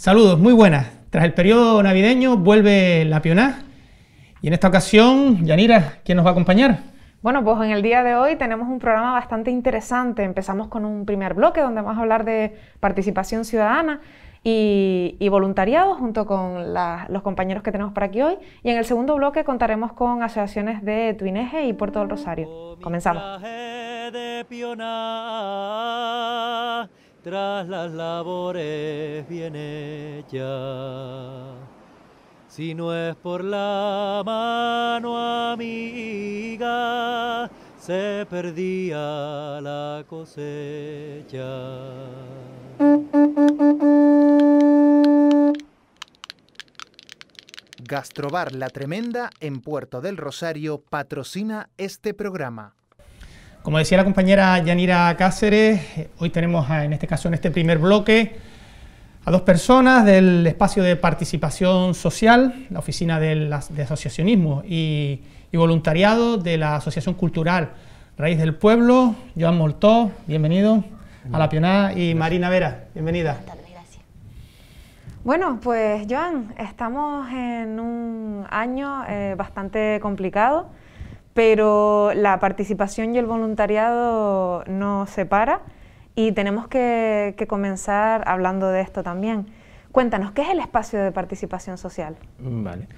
Saludos, muy buenas. Tras el periodo navideño vuelve la Pionás y en esta ocasión, Yanira, ¿quién nos va a acompañar? Bueno, pues en el día de hoy tenemos un programa bastante interesante. Empezamos con un primer bloque donde vamos a hablar de participación ciudadana y voluntariado junto con los compañeros que tenemos por aquí hoy. Y en el segundo bloque contaremos con asociaciones de Tuineje y Puerto del Rosario. Comenzamos. Tras las labores bien hechas, si no es por la mano amiga, se perdía la cosecha. Gastrobar La Tremenda en Puerto del Rosario patrocina este programa. Como decía la compañera Yanira Cáceres, hoy tenemos en este caso, en este primer bloque, a dos personas del espacio de participación social, la oficina de asociacionismo y voluntariado de la Asociación Cultural Raíz del Pueblo. Joan Moltó, bienvenido a la Pionás, y Marina Vera, bienvenida. Buenas tardes, gracias. Bueno, pues Joan, estamos en un año bastante complicado, pero la participación y el voluntariado no se para y tenemos que comenzar hablando de esto también. Cuéntanos, ¿qué es el espacio de participación social? Vale.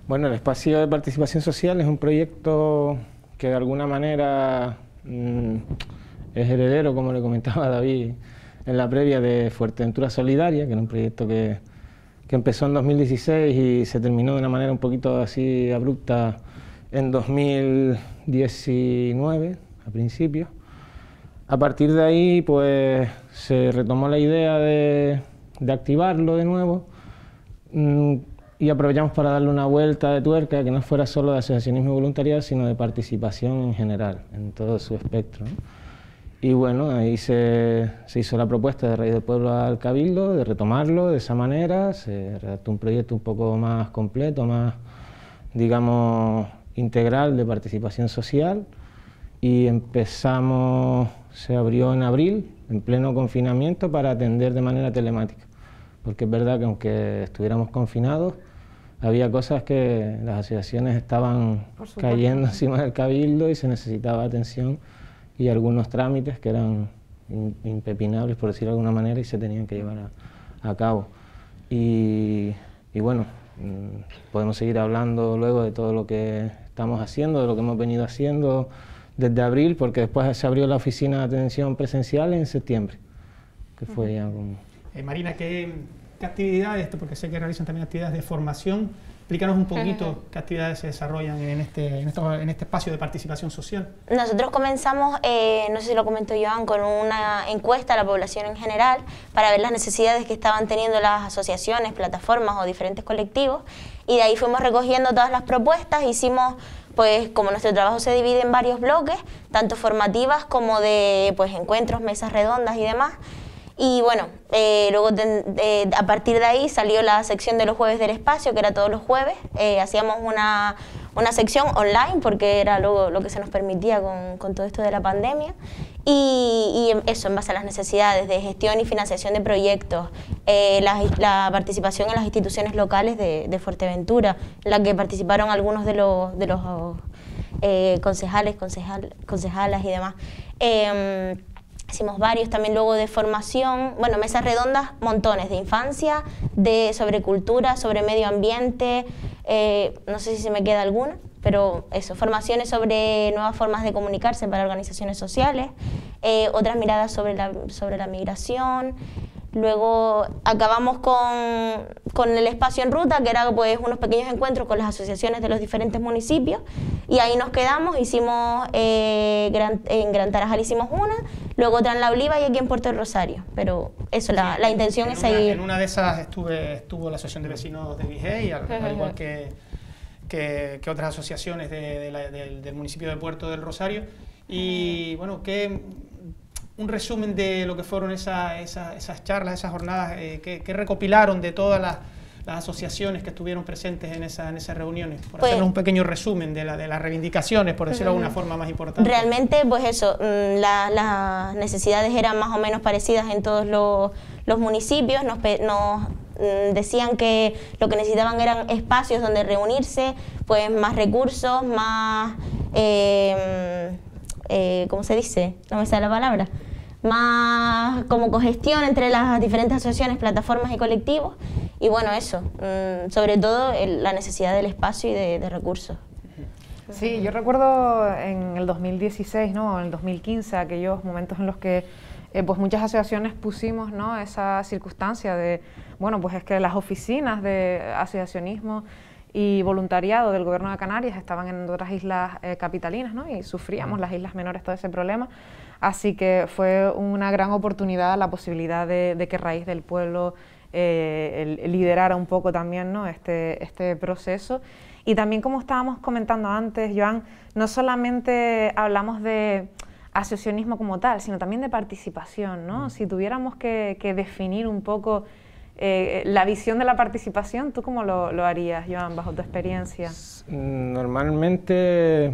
Bueno, el espacio de participación social es un proyecto que de alguna manera es heredero, como le comentaba David en la previa, de Fuerteventura Solidaria, que era un proyecto que empezó en 2016 y se terminó de una manera un poquito así abrupta en 2019, a principios. A partir de ahí, pues, se retomó la idea de activarlo de nuevo y aprovechamos para darle una vuelta de tuerca que no fuera solo de asociacionismo y voluntariado, sino de participación en general, en todo su espectro, ¿no? Y bueno, ahí se hizo la propuesta de Raíz del Pueblo al Cabildo, de retomarlo de esa manera. Se redactó un proyecto un poco más completo, más, digamos, integral de participación social, y empezamos, se abrió en abril, en pleno confinamiento, para atender de manera telemática, porque es verdad que aunque estuviéramos confinados, había cosas que las asociaciones estaban cayendo encima del Cabildo y se necesitaba atención y algunos trámites que eran impepinables, por decirlo de alguna manera, y se tenían que llevar a cabo. Y bueno, podemos seguir hablando luego de todo lo que estamos haciendo, de lo que hemos venido haciendo desde abril, porque después se abrió la oficina de atención presencial en septiembre, que fue ya como... Marina, ¿qué actividades, porque sé que realizan también actividades de formación? Explícanos un poquito qué actividades se desarrollan en este espacio de participación social. Nosotros comenzamos, no sé si lo comentó Joan, con una encuesta a la población en general para ver las necesidades que estaban teniendo las asociaciones, plataformas o diferentes colectivos, y de ahí fuimos recogiendo todas las propuestas. Hicimos, pues, como nuestro trabajo se divide en varios bloques, tanto formativas como de, pues, encuentros, mesas redondas y demás. Y bueno, luego a partir de ahí salió la sección de los jueves del espacio, que era todos los jueves. Hacíamos una sección online, porque era lo que se nos permitía con todo esto de la pandemia. Y eso, en base a las necesidades de gestión y financiación de proyectos, la participación en las instituciones locales de Fuerteventura, en la que participaron algunos de los concejales, concejalas y demás. Hicimos varios también luego de formación, bueno, mesas redondas, montones, de infancia, sobre cultura, sobre medio ambiente, no sé si se me queda alguna, pero eso, formaciones sobre nuevas formas de comunicarse para organizaciones sociales, otras miradas sobre la migración. Luego acabamos con el espacio en ruta, que era, pues, unos pequeños encuentros con las asociaciones de los diferentes municipios, y ahí nos quedamos. Hicimos en Gran Tarajal hicimos una, luego otra en La Oliva y aquí en Puerto del Rosario, pero eso, la intención es seguir. En una de esas estuvo la Asociación de Vecinos de Vigey, al igual que otras asociaciones del municipio de Puerto del Rosario. Y bueno, un resumen de lo que fueron esas charlas, esas jornadas que recopilaron de todas las asociaciones que estuvieron presentes en esas reuniones, por hacernos un pequeño resumen de las reivindicaciones, por decirlo de alguna forma más importante. Realmente, pues eso, las necesidades eran más o menos parecidas en todos los municipios. Nos decían que lo que necesitaban eran espacios donde reunirse, pues más recursos, más, ¿cómo se dice? No me sale la palabra. Más como cogestión entre las diferentes asociaciones, plataformas y colectivos. Y bueno, eso, sobre todo la necesidad del espacio y de recursos. Sí, yo recuerdo en el 2016, ¿no? En el 2015, aquellos momentos en los que pues muchas asociaciones pusimos, ¿no?, esa circunstancia de, bueno, pues es que las oficinas de asociacionismo y voluntariado del Gobierno de Canarias estaban en otras islas capitalinas, ¿no?, y sufríamos las islas menores todo ese problema. Así que fue una gran oportunidad la posibilidad de que Raíz del Pueblo liderara un poco también, ¿no?, este proceso. Y también, como estábamos comentando antes, Joan, no solamente hablamos de asociacionismo como tal, sino también de participación, ¿no? Si tuviéramos que definir un poco la visión de la participación, ¿tú cómo lo harías, Joan, bajo tu experiencia? Normalmente,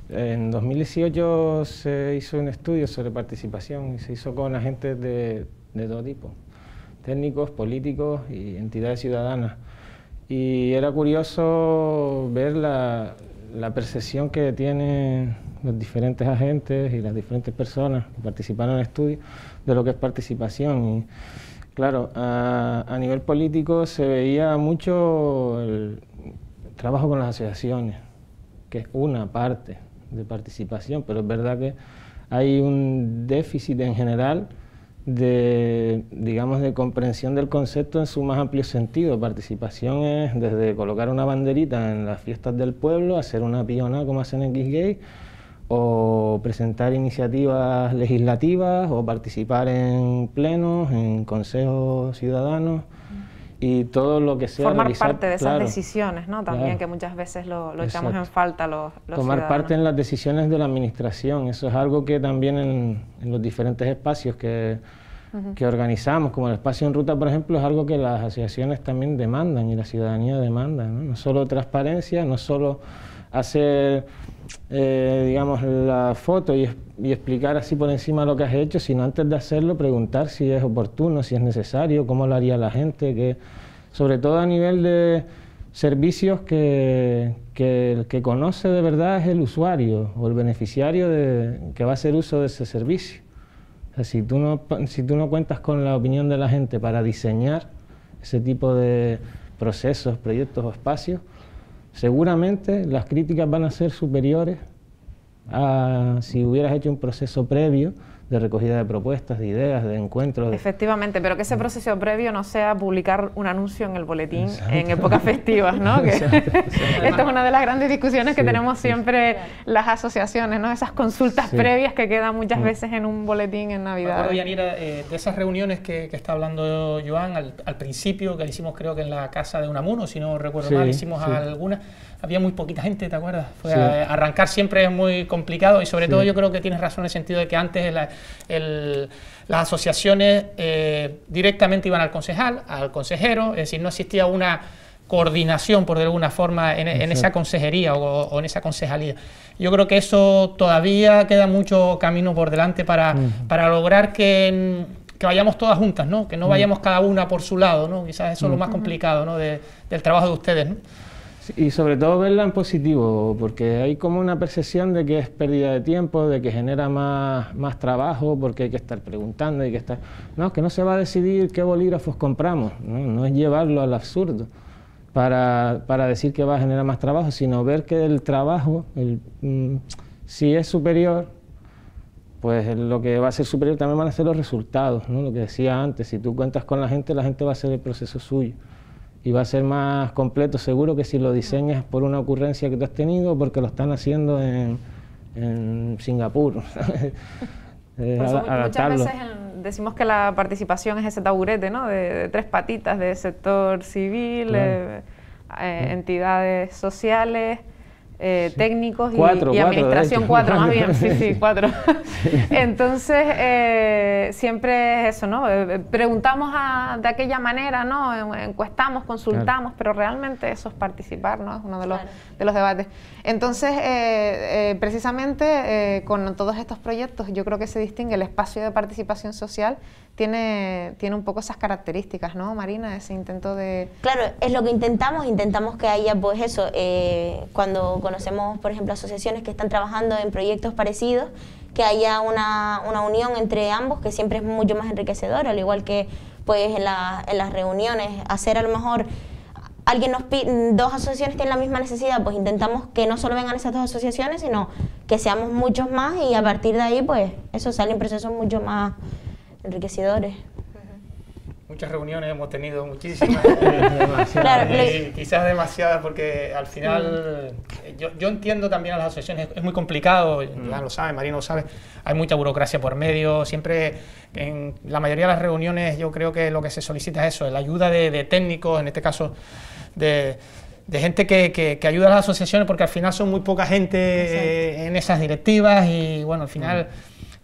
en 2018 se hizo un estudio sobre participación y se hizo con agentes de todo tipo, técnicos, políticos y entidades ciudadanas. Y era curioso ver la percepción que tienen los diferentes agentes y las diferentes personas que participaron en el estudio de lo que es participación. Y claro, a nivel político se veía mucho el trabajo con las asociaciones, que es una parte de participación, pero es verdad que hay un déficit en general de, digamos, de comprensión del concepto en su más amplio sentido. Participación es desde colocar una banderita en las fiestas del pueblo, hacer una pionada como hacen en X-Gay, o presentar iniciativas legislativas, o participar en plenos, en consejos ciudadanos, y todo lo que sea formar realizar, parte de esas claro, decisiones, ¿no? También, claro, que muchas veces lo echamos en falta los tomar ciudadanos. Parte en las decisiones de la administración. Eso es algo que también en los diferentes espacios que organizamos, como el espacio en ruta, por ejemplo, es algo que las asociaciones también demandan y la ciudadanía demanda, ¿no? No solo transparencia, no solo hacer, digamos, la foto y explicar así por encima lo que has hecho, sino antes de hacerlo preguntar si es oportuno, si es necesario, cómo lo haría la gente, que sobre todo a nivel de servicios que el que conoce de verdad es el usuario o el beneficiario que va a hacer uso de ese servicio. O sea, si tú no cuentas con la opinión de la gente para diseñar ese tipo de procesos, proyectos o espacios, seguramente las críticas van a ser superiores a si hubieras hecho un proceso previo de recogida de propuestas, de ideas, de encuentros. Efectivamente, pero que ese proceso previo no sea publicar un anuncio en el boletín en épocas festivas, ¿no? Que esta es una de las grandes discusiones que tenemos siempre las asociaciones, ¿no? Esas consultas previas que quedan muchas veces en un boletín en Navidad. Me acuerdo, Yanira, de esas reuniones que está hablando Joan al principio, que le hicimos creo que en la casa de Unamuno, si no recuerdo mal, hicimos algunas. Había muy poquita gente, ¿te acuerdas? Arrancar siempre es muy complicado y sobre todo yo creo que tienes razón en el sentido de que antes las asociaciones directamente iban al concejal, al consejero, es decir, no existía una coordinación, por de alguna forma, en esa consejería o en esa concejalía. Yo creo que eso todavía queda mucho camino por delante para lograr que vayamos todas juntas, ¿no? Que no vayamos cada una por su lado, ¿no? Quizás eso es lo más complicado, ¿no? del trabajo de ustedes, ¿no? Y sobre todo verla en positivo, porque hay como una percepción de que es pérdida de tiempo, de que genera más trabajo, porque hay que estar preguntando, hay que estar... No, que no se va a decidir qué bolígrafos compramos, no es llevarlo al absurdo para decir que va a generar más trabajo, sino ver que el trabajo, si es superior, pues lo que va a ser superior también van a ser los resultados, ¿no? Lo que decía antes, si tú cuentas con la gente va a hacer el proceso suyo. Y va a ser más completo seguro que si lo diseñas por una ocurrencia que tú has tenido o porque lo están haciendo en Singapur. Muchas veces decimos que la participación es ese taburete, ¿no? de tres patitas, de sector civil, entidades sociales, técnicos Cuatro, y administración, de hecho. 4 más bien, sí, 4. Entonces, siempre es eso, ¿no? Preguntamos de aquella manera, ¿no? Encuestamos, consultamos, pero realmente eso es participar, ¿no? Es uno de los debates. Entonces, precisamente con todos estos proyectos, yo creo que se distingue el espacio de participación social, tiene un poco esas características, ¿no, Marina? Ese intento de... Claro, es lo que intentamos que haya, pues eso, cuando conocemos, por ejemplo, asociaciones que están trabajando en proyectos parecidos, que haya una unión entre ambos, que siempre es mucho más enriquecedor, al igual que pues en las reuniones, hacer a lo mejor... Alguien nos pide, 2 asociaciones tienen la misma necesidad, pues intentamos que no solo vengan esas 2 asociaciones, sino que seamos muchos más y a partir de ahí, pues, eso salen procesos mucho más enriquecedores. Muchas reuniones hemos tenido, muchísimas. Claro, quizás demasiadas, porque al final yo entiendo también a las asociaciones, es muy complicado, ya lo sabe, Marina lo sabe, hay mucha burocracia por medio, siempre en la mayoría de las reuniones yo creo que lo que se solicita es eso, la ayuda de técnicos, en este caso de gente que ayuda a las asociaciones, porque al final son muy poca gente en esas directivas y bueno, al final...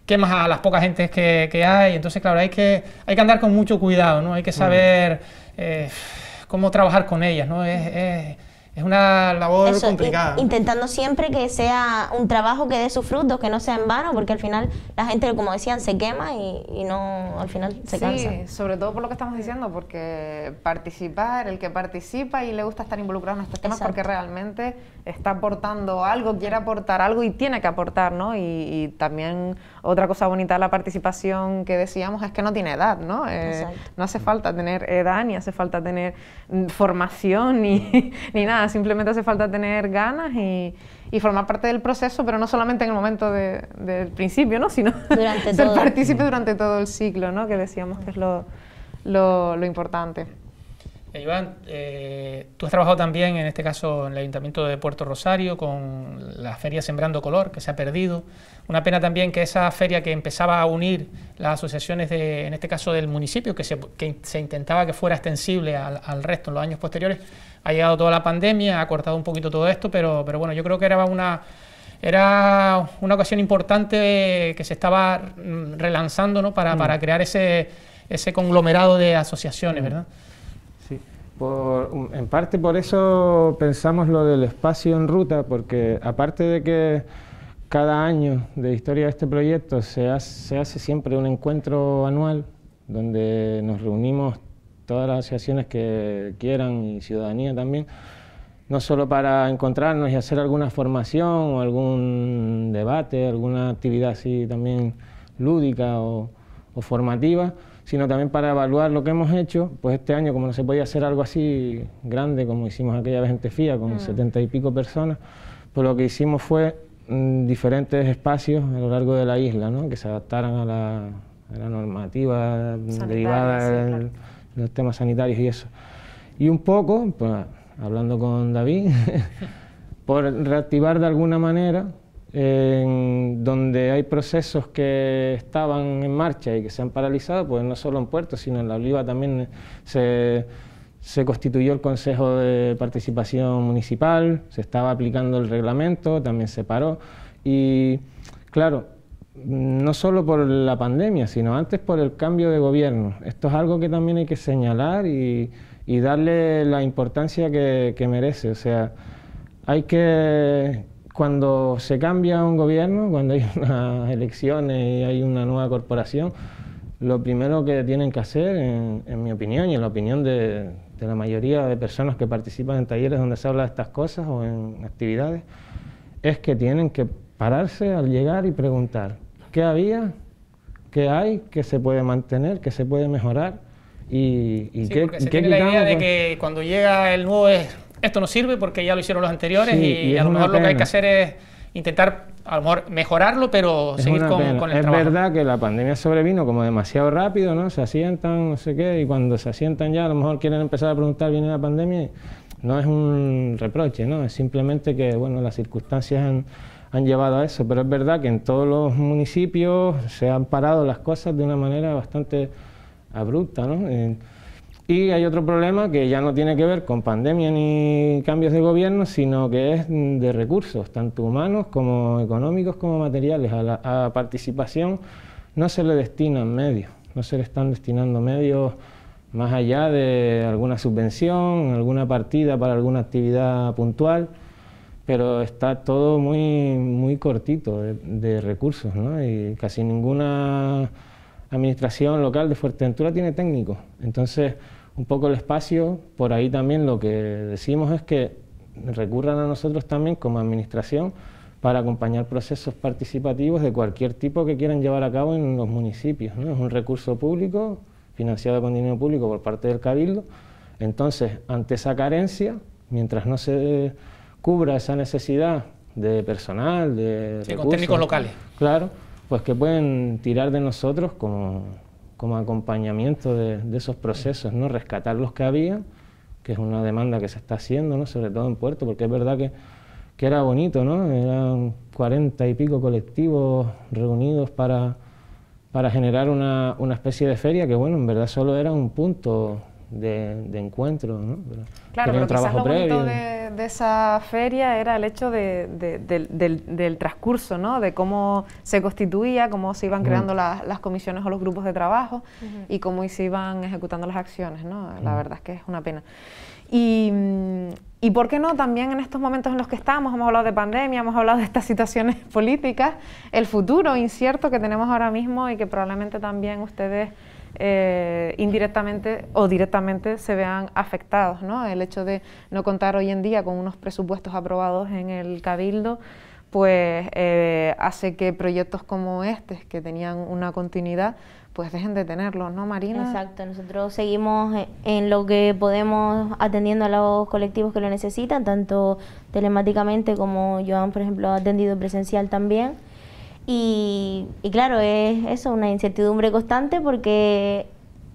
quemas a las pocas gentes que hay, entonces claro, hay que andar con mucho cuidado, ¿no? Hay que saber cómo trabajar con ellas, ¿no? Es una labor complicada. Intentando siempre que sea un trabajo que dé sus frutos, que no sea en vano, porque al final la gente, como decían, se quema y no, al final se cansa. Sí, sobre todo por lo que estamos diciendo, porque participar, el que participa y le gusta estar involucrado en estos temas, porque realmente está aportando algo, quiere aportar algo y tiene que aportar, ¿no? Y también otra cosa bonita de la participación que decíamos es que no tiene edad, ¿no? No hace falta tener edad, ni hace falta tener formación, ni nada. Simplemente hace falta tener ganas y formar parte del proceso, pero no solamente en el momento del principio, ¿no? Sino ser partícipe durante todo el ciclo, ¿no? Que decíamos que es lo importante. Iván, tú has trabajado también, en este caso, en el Ayuntamiento de Puerto Rosario, con la feria Sembrando Color, que se ha perdido. Una pena también que esa feria que empezaba a unir las asociaciones, en este caso del municipio, que se intentaba que fuera extensible al resto en los años posteriores, ha llegado toda la pandemia, ha cortado un poquito todo esto, pero bueno, yo creo que era una ocasión importante que se estaba relanzando, ¿no? para crear ese conglomerado de asociaciones, ¿verdad? Sí, en parte por eso pensamos lo del espacio en ruta, porque aparte de que cada año de historia de este proyecto se hace siempre un encuentro anual donde nos reunimos todas las asociaciones que quieran y ciudadanía también, no solo para encontrarnos y hacer alguna formación o algún debate, alguna actividad así también lúdica o formativa, sino también para evaluar lo que hemos hecho. Pues este año, como no se podía hacer algo así grande como hicimos aquella vez en Tefía con 70 y pico personas, pues lo que hicimos fue diferentes espacios a lo largo de la isla, ¿no? Que se adaptaran a la normativa derivada de los temas sanitarios y eso. Y un poco, pues, hablando con David, por reactivar de alguna manera, donde hay procesos que estaban en marcha y que se han paralizado, pues no solo en Puerto, sino en La Oliva también se constituyó el Consejo de Participación Municipal, se estaba aplicando el reglamento, también se paró y, claro, no solo por la pandemia, sino antes por el cambio de gobierno. Esto es algo que también hay que señalar y darle la importancia que merece. O sea, hay que, cuando se cambia un gobierno, cuando hay unas elecciones y hay una nueva corporación, lo primero que tienen que hacer, en mi opinión y en la opinión de la mayoría de personas que participan en talleres donde se habla de estas cosas o en actividades, es que tienen que pararse al llegar y preguntar qué había, qué hay, qué se puede mantener, qué se puede mejorar y qué tiene la idea de que cuando llega el nuevo esto no sirve porque ya lo hicieron los anteriores y a lo mejor lo que hay que hacer es intentar a lo mejor mejorarlo, pero seguir con el trabajo. Es verdad que la pandemia sobrevino como demasiado rápido, ¿no? Se asientan, no sé qué, y cuando se asientan ya a lo mejor quieren empezar a preguntar, viene la pandemia, y no es un reproche, ¿no? Es simplemente que, bueno, las circunstancias han llevado a eso, pero es verdad que en todos los municipios se han parado las cosas de una manera bastante abrupta, ¿no? Y hay otro problema que ya no tiene que ver con pandemia ni cambios de gobierno, sino que es de recursos, tanto humanos como económicos como materiales. A la participación no se le destinan medios, no se le están destinando medios más allá de alguna subvención, alguna partida para alguna actividad puntual, pero está todo muy cortito de recursos, ¿no? Y casi ninguna administración local de Fuerteventura tiene técnicos. Entonces, un poco el espacio, por ahí también lo que decimos es que recurran a nosotros también como administración para acompañar procesos participativos de cualquier tipo que quieran llevar a cabo en los municipios, ¿no? Es un recurso público, financiado con dinero público por parte del Cabildo. Entonces, ante esa carencia, mientras no se cubra esa necesidad de personal, de recursos, con técnicos locales. Claro, pues que pueden tirar de nosotros como acompañamiento de esos procesos, ¿no? Rescatar los que había, que es una demanda que se está haciendo, ¿no? Sobre todo en Puerto, porque es verdad que era bonito, ¿no? Eran 40 y pico colectivos reunidos para generar una especie de feria que, bueno, en verdad solo era un punto de encuentro, ¿no? Claro, pero quizás lo bonito de esa feria era el hecho del transcurso, ¿no? De cómo se constituía, cómo se iban creando las comisiones o los grupos de trabajo y cómo se iban ejecutando las acciones, ¿no? La verdad es que es una pena. Y ¿por qué no? También en estos momentos en los que estamos, hemos hablado de pandemia, hemos hablado de estas situaciones políticas, el futuro incierto que tenemos ahora mismo y que probablemente también ustedes indirectamente o directamente se vean afectados, ¿no? El hecho de no contar hoy en día con unos presupuestos aprobados en el Cabildo, pues hace que proyectos como este, que tenían una continuidad, pues dejen de tenerlos, ¿no, Marina? Exacto, nosotros seguimos en lo que podemos atendiendo a los colectivos que lo necesitan, tanto telemáticamente como Joan, por ejemplo, ha atendido presencial también. Y claro, es eso, una incertidumbre constante porque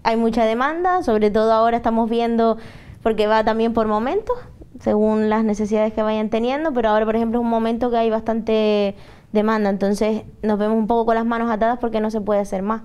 hay mucha demanda, sobre todo ahora estamos viendo, porque va también por momentos, según las necesidades que vayan teniendo, pero ahora, por ejemplo, es un momento que hay bastante demanda, entonces nos vemos un poco con las manos atadas porque no se puede hacer más.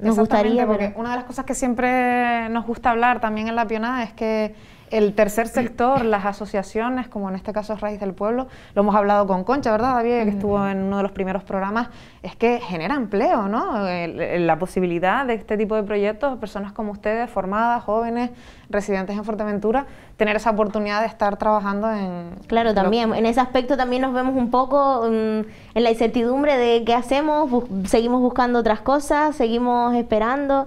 Nos gustaría, porque una de las cosas que siempre nos gusta hablar también en La Pionada es que el tercer sector, las asociaciones, como en este caso es Raíz del Pueblo, lo hemos hablado con Concha, ¿verdad, David? Que estuvo en uno de los primeros programas, es que genera empleo, ¿no? La posibilidad de este tipo de proyectos, personas como ustedes, formadas, jóvenes, residentes en Fuerteventura, tener esa oportunidad de estar trabajando en... Claro, también, en ese aspecto también nos vemos un poco en la incertidumbre de qué hacemos, seguimos buscando otras cosas, seguimos esperando,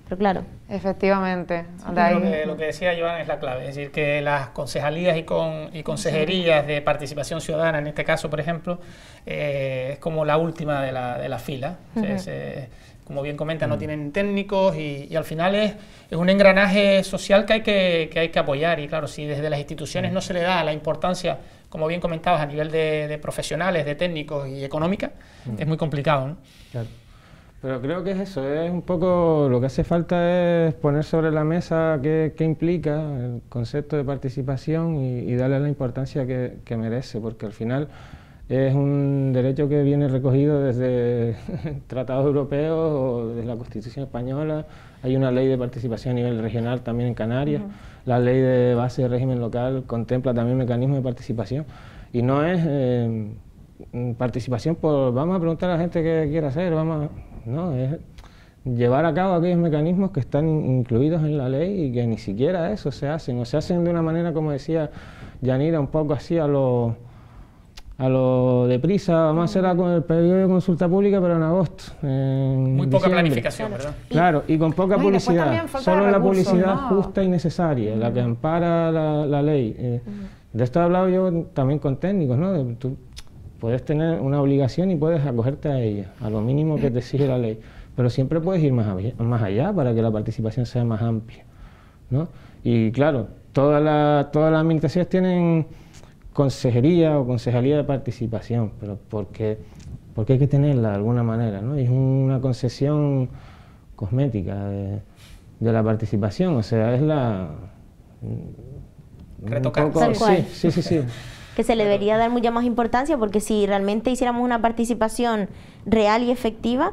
pero claro. Efectivamente. Sí, lo que decía Joan es la clave, es decir, que las concejalías y consejerías de participación ciudadana, en este caso, por ejemplo, es como la última de la fila. Como bien comenta, no tienen técnicos y al final es un engranaje social que hay que apoyar. Y claro, si desde las instituciones no se le da la importancia, como bien comentabas, a nivel de profesionales, de técnicos y económica, es muy complicado, ¿no? Claro. Pero creo que es eso, es un poco lo que hace falta es poner sobre la mesa qué implica el concepto de participación y darle la importancia que merece, porque al final es un derecho que viene recogido desde tratados europeos o desde la Constitución española. Hay una ley de participación a nivel regional también en Canarias, la ley de base de régimen local contempla también mecanismos de participación y no es participación por vamos a preguntar a la gente qué quiere hacer, no, es llevar a cabo aquellos mecanismos que están incluidos en la ley y que ni siquiera eso se hacen, o se hacen de una manera, como decía Yanira, un poco así a lo deprisa, vamos a hacer con el periodo de consulta pública, pero en agosto. Muy poca planificación, ¿verdad? Claro, y con poca publicidad, solo la publicidad justa y necesaria, la que ampara la ley. De esto he hablado yo también con técnicos, ¿no? Tú puedes tener una obligación y puedes acogerte a ella, a lo mínimo que te exige la ley, pero siempre puedes ir más allá para que la participación sea más amplia, ¿no? Y claro, todas las administraciones tienen consejería o concejalía de participación, pero porque hay que tenerla de alguna manera, ¿no? Y es una concesión cosmética de la participación, o sea, es la... Retocar. Sí. Que se le debería dar mucha más importancia, porque si realmente hiciéramos una participación real y efectiva,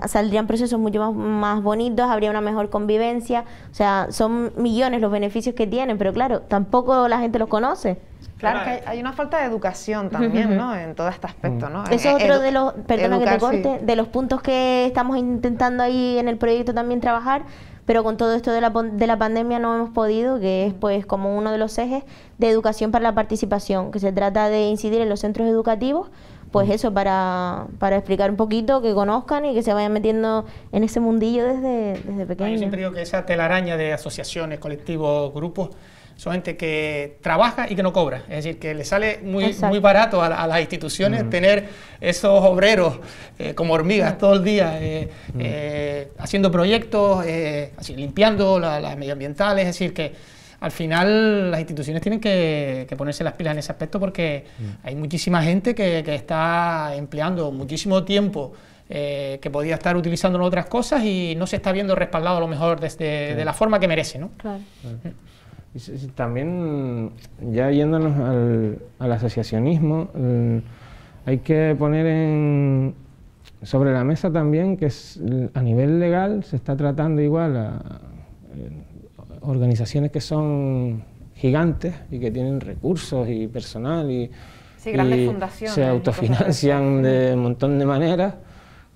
saldrían procesos mucho más bonitos, habría una mejor convivencia. O sea, son millones los beneficios que tienen, pero claro, tampoco la gente los conoce. Claro que hay una falta de educación también, ¿no? En todo este aspecto, ¿no? Eso es otro de los, perdona que te corte, de los puntos que estamos intentando ahí en el proyecto también trabajar, pero con todo esto de la pandemia no hemos podido, que es pues como uno de los ejes de educación para la participación, que se trata de incidir en los centros educativos, pues eso, para explicar un poquito, que conozcan y que se vayan metiendo en ese mundillo desde pequeños. Yo siempre digo que esa telaraña de asociaciones, colectivos, grupos, son gente que trabaja y que no cobra, es decir, que le sale muy barato a las instituciones tener esos obreros como hormigas todo el día, haciendo proyectos, así, limpiando las medioambientales, es decir, que al final las instituciones tienen que ponerse las pilas en ese aspecto, porque hay muchísima gente que está empleando muchísimo tiempo que podía estar utilizando en otras cosas y no se está viendo respaldado a lo mejor de la forma que merece, ¿no? Claro. Y también, ya yéndonos al asociacionismo, hay que poner sobre la mesa también que a nivel legal se está tratando igual a organizaciones que son gigantes y que tienen recursos y personal y grandes fundaciones, se autofinancian de un montón de maneras,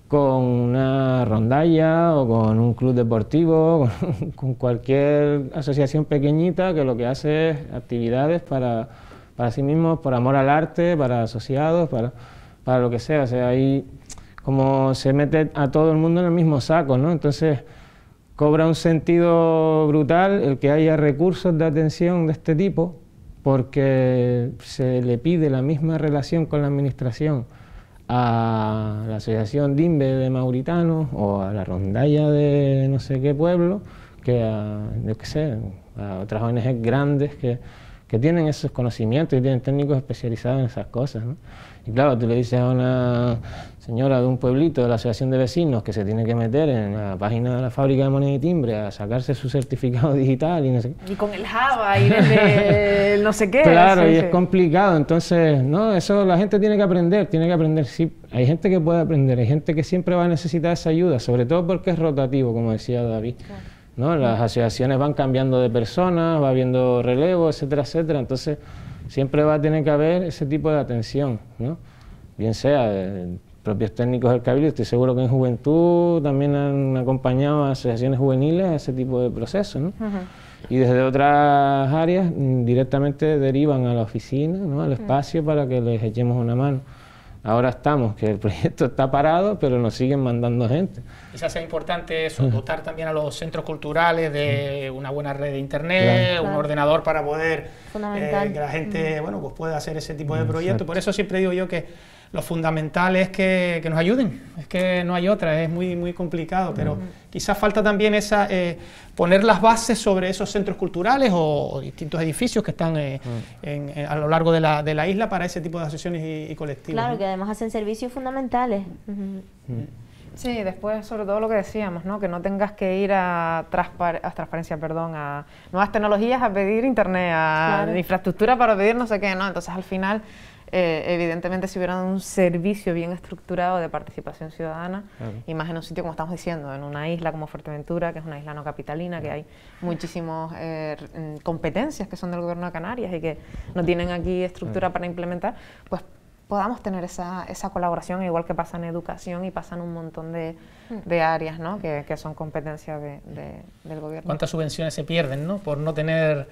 con una rondalla o con un club deportivo, con cualquier asociación pequeñita que lo que hace es actividades para sí mismos, por amor al arte, para asociados, para lo que sea. O sea, ahí como se mete a todo el mundo en el mismo saco, ¿no? Entonces cobra un sentido brutal el que haya recursos de atención de este tipo, porque se le pide la misma relación con la administración a la asociación Dimbe de Mauritanos o a la rondalla de no sé qué pueblo, que a, yo qué sé, a otras ONG grandes que tienen esos conocimientos y tienen técnicos especializados en esas cosas, ¿no? Y claro, tú le dices a una señora de un pueblito de la asociación de vecinos que se tiene que meter en la página de la fábrica de moneda y timbre a sacarse su certificado digital y no sé qué. Y con el Java y desde el no sé qué. Claro, y es complicado, entonces, no, eso la gente tiene que aprender, sí, hay gente que puede aprender, hay gente que siempre va a necesitar esa ayuda, sobre todo porque es rotativo, como decía David, ¿no? Las asociaciones van cambiando de personas, va habiendo relevo, etcétera, etcétera, entonces siempre va a tener que haber ese tipo de atención, ¿no? Bien sea propios técnicos del Cabildo, estoy seguro que en Juventud también han acompañado a asociaciones juveniles a ese tipo de procesos, ¿no? Y desde otras áreas directamente derivan a la oficina, ¿no? Al espacio para que les echemos una mano. Ahora estamos, que el proyecto está parado, pero nos siguen mandando gente. Quizás sea importante eso, dotar también a los centros culturales de una buena red de internet, un ordenador para poder que la gente bueno, pues pueda hacer ese tipo de proyectos. Por eso siempre digo yo que lo fundamental es que nos ayuden, es que no hay otra, es muy complicado, pero quizás falta también esa poner las bases sobre esos centros culturales o distintos edificios que están a lo largo de la isla para ese tipo de asociaciones y colectivos. Claro, ¿no? que además hacen servicios fundamentales. Sí, después sobre todo lo que decíamos, ¿no? Que no tengas que ir a nuevas tecnologías a pedir internet, a infraestructura para pedir no sé qué, ¿no? Entonces al final, evidentemente si hubiera un servicio bien estructurado de participación ciudadana, y más en un sitio como estamos diciendo, en una isla como Fuerteventura, que es una isla no capitalina, que hay muchísimas competencias que son del gobierno de Canarias y que no tienen aquí estructura para implementar, pues podamos tener esa colaboración, igual que pasa en educación y pasa en un montón de áreas, ¿no? que son competencias del gobierno. ¿Cuántas subvenciones se pierden, ¿no? Por no tener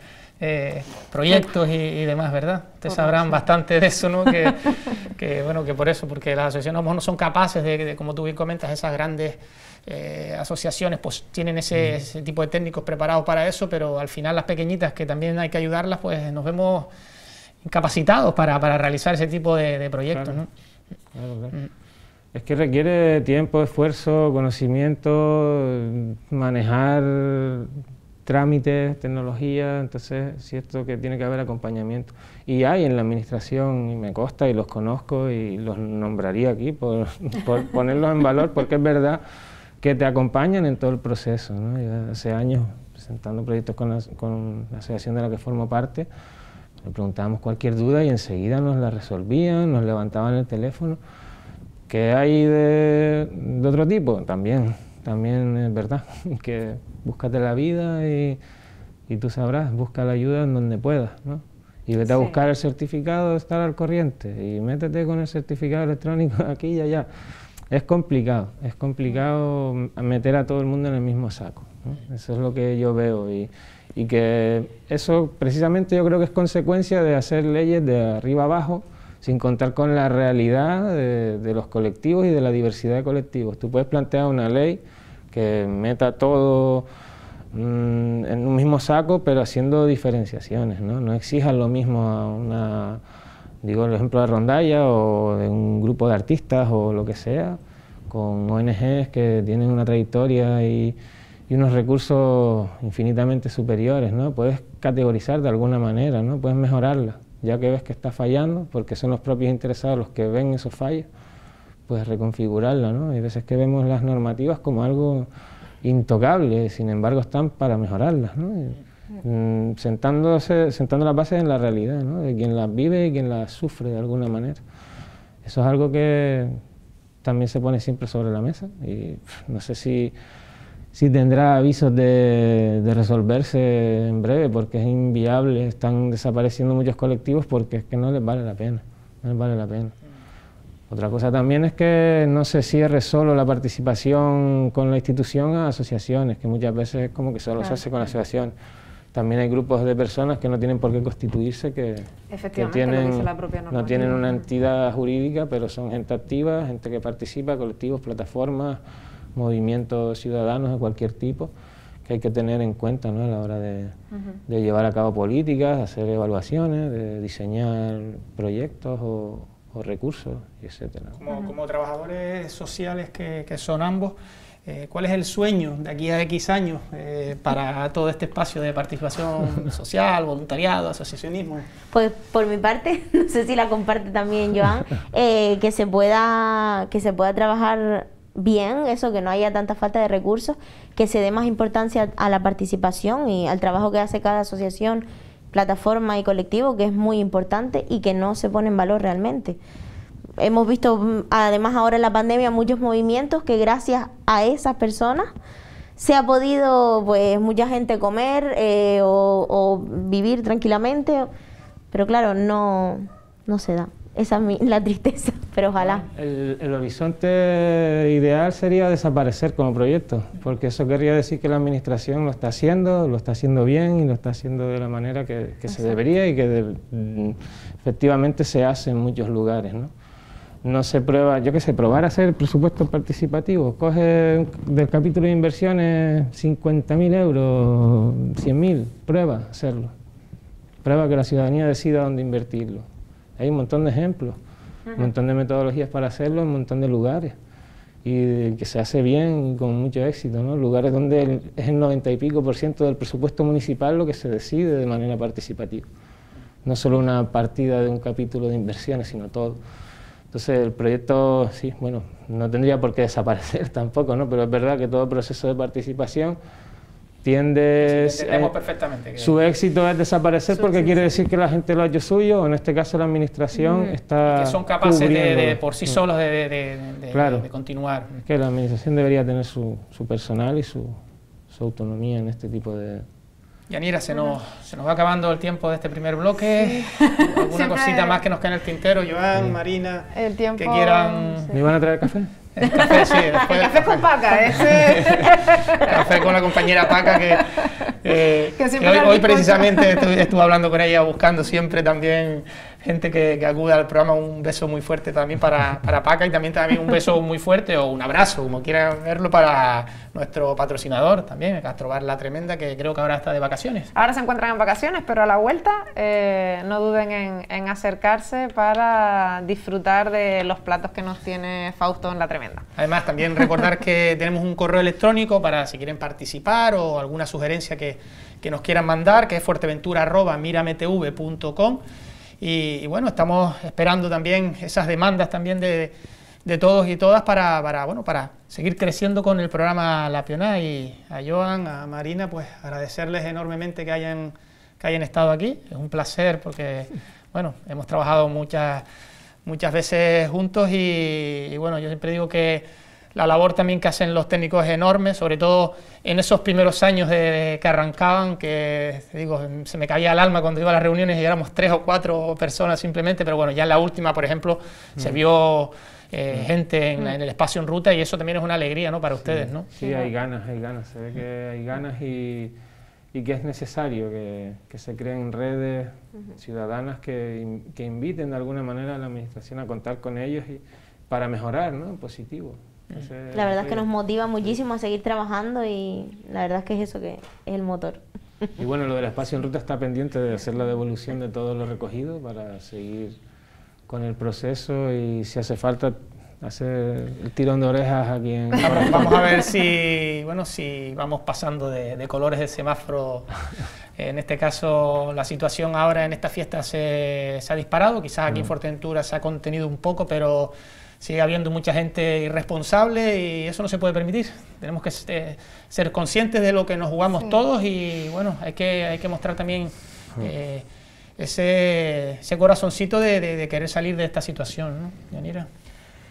proyectos y demás, ¿verdad? Ustedes sabrán bastante de eso, ¿no? Bueno, que por eso, porque las asociaciones no son capaces de, como tú bien comentas, esas grandes asociaciones pues tienen ese tipo de técnicos preparados para eso, pero al final las pequeñitas, que también hay que ayudarlas, pues nos vemos incapacitados para realizar ese tipo de proyectos, ¿no? Claro. Es que requiere tiempo, esfuerzo, conocimiento, manejar trámites, tecnología, entonces es cierto que tiene que haber acompañamiento. Y hay en la administración, y me consta, y los conozco, y los nombraría aquí por ponerlos en valor, porque es verdad que te acompañan en todo el proceso, ¿no? Ya hace años presentando proyectos con la asociación de la que formo parte, le preguntábamos cualquier duda y enseguida nos la resolvían, nos levantaban el teléfono. ¿Que hay de otro tipo? También es verdad, que búscate la vida y tú sabrás, busca la ayuda en donde puedas, ¿no? Y vete a buscar el certificado de estar al corriente y métete con el certificado electrónico aquí y allá. Es complicado meter a todo el mundo en el mismo saco, ¿no? Eso es lo que yo veo y que eso precisamente yo creo que es consecuencia de hacer leyes de arriba abajo sin contar con la realidad de los colectivos y de la diversidad de colectivos. Tú puedes plantear una ley que meta todo en un mismo saco, pero haciendo diferenciaciones, ¿no? No exijas lo mismo a una, digo el ejemplo de Rondalla o de un grupo de artistas o lo que sea, con ONGs que tienen una trayectoria y unos recursos infinitamente superiores, ¿no? Puedes categorizar de alguna manera, ¿no? Puedes mejorarla, ya que ves que está fallando, porque son los propios interesados los que ven esos fallos, puedes reconfigurarla, ¿no? Hay veces que vemos las normativas como algo intocable, sin embargo están para mejorarlas, ¿no? Sentando las bases en la realidad, ¿no? De quien las vive y quien las sufre de alguna manera. Eso es algo que también se pone siempre sobre la mesa y no sé si tendrá avisos de resolverse en breve, porque es inviable, están desapareciendo muchos colectivos porque es que no les vale la pena, no les vale la pena. Otra cosa también es que no se cierre solo la participación con la institución a asociaciones, que muchas veces es como que solo se hace con la asociación. También hay grupos de personas que no tienen por qué constituirse, que no tienen una entidad jurídica, pero son gente activa, gente que participa, colectivos, plataformas, movimientos ciudadanos de cualquier tipo, que hay que tener en cuenta, ¿no? A la hora de llevar a cabo políticas, hacer evaluaciones, de diseñar proyectos o recursos, etcétera. Como trabajadores sociales que son ambos, ¿cuál es el sueño de aquí a X años para todo este espacio de participación social, voluntariado, asociacionismo? Pues por mi parte, no sé si la comparte también Joan, que se pueda trabajar bien, eso, que no haya tanta falta de recursos, que se dé más importancia a la participación y al trabajo que hace cada asociación, plataforma y colectivo, que es muy importante y que no se pone en valor realmente. Hemos visto, además ahora en la pandemia, muchos movimientos que gracias a esas personas se ha podido, pues, mucha gente comer o vivir tranquilamente, pero claro, no se da. Esa es la tristeza, pero ojalá. El horizonte ideal sería desaparecer como proyecto, porque eso querría decir que la administración lo está haciendo bien y lo está haciendo de la manera que se debería y que efectivamente se hace en muchos lugares, ¿no? No se prueba, yo qué sé, probar a hacer presupuestos participativos, coge del capítulo de inversiones 50.000 euros, 100.000, prueba a hacerlo, prueba que la ciudadanía decida dónde invertirlo. Hay un montón de ejemplos, un montón de metodologías para hacerlo en un montón de lugares y que se hace bien y con mucho éxito, ¿no? Lugares donde es el 90 y pico % del presupuesto municipal lo que se decide de manera participativa. No solo una partida de un capítulo de inversiones, sino todo. Entonces el proyecto, sí, bueno, no tendría por qué desaparecer tampoco, ¿no? Pero es verdad que todo proceso de participación tiende, perfectamente su éxito es desaparecer porque quiere decir que la gente lo ha hecho suyo, o en este caso la administración está que son capaces de por sí solos de continuar. Que la administración debería tener su personal y su autonomía en este tipo de... Yanira, se nos va acabando el tiempo de este primer bloque. ¿Alguna cosita más que nos quede en el tintero? Joan, Marina, el tiempo, que quieran... ¿Me van a traer café? El café, sí. El café con Paca, ese. Café con la compañera Paca, que hoy precisamente estuve hablando con ella, buscando siempre también gente que acude al programa. Un beso muy fuerte también para Paca y también un beso muy fuerte o un abrazo, como quieran verlo, para nuestro patrocinador también, Gastrobar La Tremenda, que creo que ahora está de vacaciones. Ahora se encuentran en vacaciones, pero a la vuelta no duden en acercarse para disfrutar de los platos que nos tiene Fausto en La Tremenda. Además, también recordar que tenemos un correo electrónico para si quieren participar o alguna sugerencia que nos quieran mandar, que es fuerteventura@mirametv.com. Y bueno, estamos esperando también esas demandas también de todos y todas para seguir creciendo con el programa La Pionada. Y a Joan, a Marina, pues agradecerles enormemente que hayan estado aquí. Es un placer porque, bueno, hemos trabajado muchas muchas veces juntos y bueno, yo siempre digo que la labor también que hacen los técnicos es enorme, sobre todo en esos primeros años que arrancaban, que te digo, se me caía el alma cuando iba a las reuniones y éramos 3 o 4 personas simplemente, pero bueno, ya en la última, por ejemplo, se vio gente en el espacio en ruta y eso también es una alegría, ¿no?, para ustedes, ¿no? Sí, hay ganas, se ve que hay ganas y que es necesario que se creen redes ciudadanas que inviten de alguna manera a la administración a contar con ellos para mejorar, ¿no?, en positivo. La verdad es que nos motiva muchísimo a seguir trabajando y la verdad es que es eso que es el motor. Y bueno, lo del espacio en ruta está pendiente de hacer la devolución de todo lo recogido para seguir con el proceso y si hace falta hacer el tirón de orejas a quien... Vamos a ver si vamos pasando de colores de semáforo. En este caso, la situación ahora en esta fiesta se ha disparado, quizás aquí en Fuerteventura se ha contenido un poco, pero sigue habiendo mucha gente irresponsable y eso no se puede permitir. Tenemos que ser conscientes de lo que nos jugamos todos y bueno, hay que mostrar también ese corazoncito de querer salir de esta situación, ¿no, Yanira?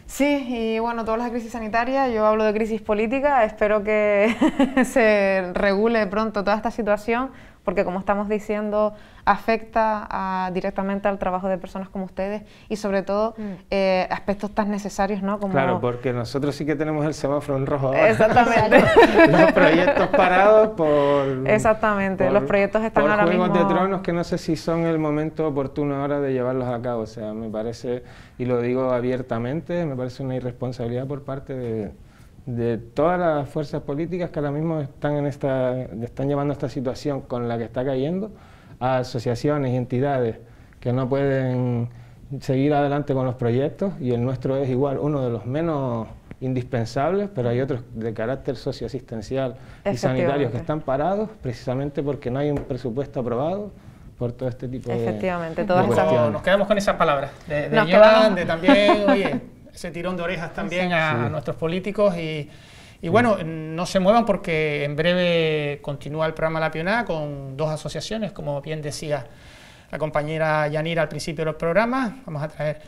Sí, y bueno, todas las crisis sanitarias, yo hablo de crisis política, espero que se regule pronto toda esta situación, porque como estamos diciendo, afecta directamente al trabajo de personas como ustedes y sobre todo aspectos tan necesarios, ¿no? Como... Claro, porque nosotros sí que tenemos el semáforo en rojo ahora. Exactamente. Los proyectos parados por... Exactamente, los proyectos están ahora mismo... Por Juegos de Tronos que no sé si son el momento oportuno ahora de llevarlos a cabo, o sea, me parece, y lo digo abiertamente, me parece una irresponsabilidad por parte de todas las fuerzas políticas que ahora mismo están llevando esta situación con la que está cayendo a asociaciones y entidades que no pueden seguir adelante con los proyectos y el nuestro es igual uno de los menos indispensables, pero hay otros de carácter socioasistencial y sanitarios que están parados precisamente porque no hay un presupuesto aprobado por todo este tipo Efectivamente, de todas cuestiones. Nos quedamos con esas palabras de Joan, de también, oye, ese tirón de orejas también a nuestros políticos y bueno, no se muevan porque en breve continúa el programa La Pionada con 2 asociaciones, como bien decía la compañera Yanira al principio del programa. Vamos a traer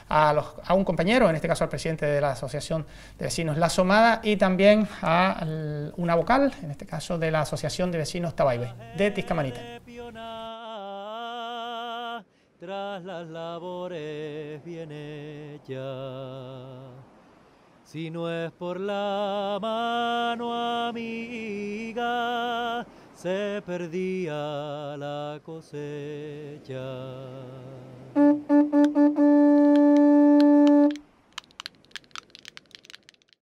a un compañero, en este caso al presidente de la Asociación de Vecinos La Somada y también a una vocal, en este caso de la Asociación de Vecinos Tabaibe, de Tiscamanita. Tras las labores bien hechas, si no es por la mano amiga, se perdía la cosecha.